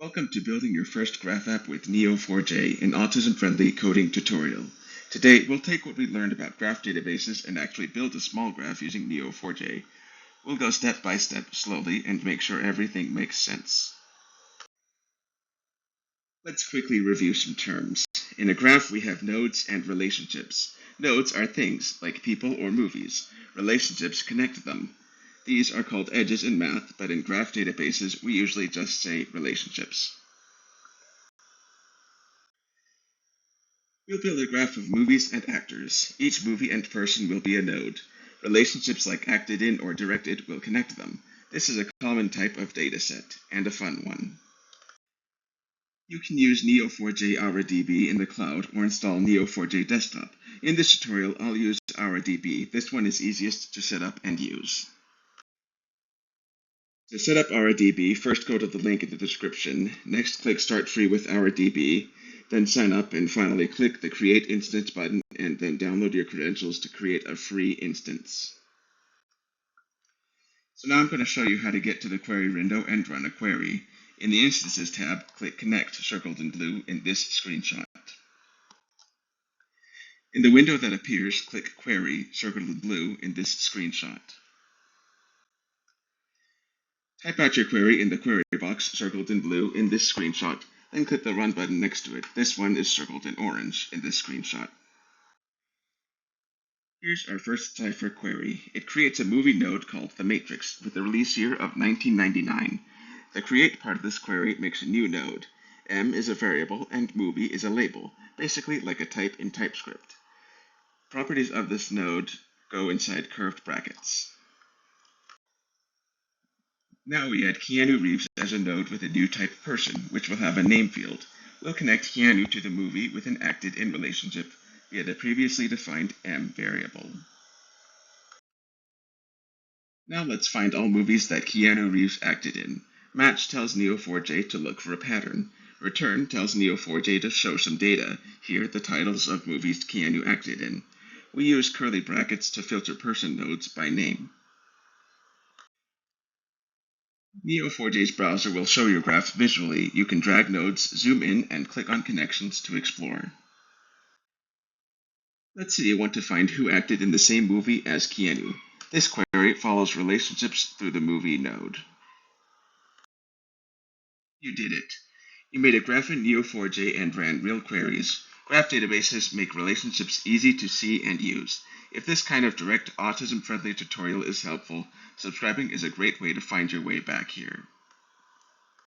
Welcome to building your first graph app with Neo4J, an autism-friendly coding tutorial. Today, we'll take what we learned about graph databases and actually build a small graph using Neo4J. We'll go step by step slowly and make sure everything makes sense. Let's quickly review some terms. In a graph, we have nodes and relationships. Nodes are things, like people or movies. Relationships connect them. These are called edges in math, but in graph databases, we usually just say relationships. We'll build a graph of movies and actors. Each movie and person will be a node. Relationships like acted in or directed will connect them. This is a common type of dataset, and a fun one. You can use Neo4j OurDB in the cloud or install Neo4j Desktop. In this tutorial, I'll use OurDB. This one is easiest to set up and use. To set up OurDB, first go to the link in the description. Next, click Start Free with OurDB. Then sign up, and finally click the Create Instance button, and then download your credentials to create a free instance. So now I'm going to show you how to get to the query window and run a query. In the Instances tab, click Connect, circled in blue, in this screenshot. In the window that appears, click Query, circled in blue, in this screenshot. Type out your query in the query box, circled in blue, in this screenshot, then click the Run button next to it. This one is circled in orange, in this screenshot. Here's our first Cypher query. It creates a movie node called The Matrix, with a release year of 1999. The create part of this query makes a new node. M is a variable, and movie is a label, basically like a type in TypeScript. Properties of this node go inside curved brackets. Now we add Keanu Reeves as a node with a new type person, which will have a name field. We'll connect Keanu to the movie with an acted-in relationship via the previously defined M variable. Now let's find all movies that Keanu Reeves acted in. Match tells Neo4j to look for a pattern. Return tells Neo4j to show some data, here the titles of movies Keanu acted in. We use curly brackets to filter person nodes by name. Neo4j's browser will show your graph visually. You can drag nodes, zoom in, and click on connections to explore. Let's say you want to find who acted in the same movie as Keanu. This query follows relationships through the movie node. You did it. You made a graph in Neo4j and ran real queries. Graph databases make relationships easy to see and use. If this kind of direct autism-friendly tutorial is helpful, subscribing is a great way to find your way back here.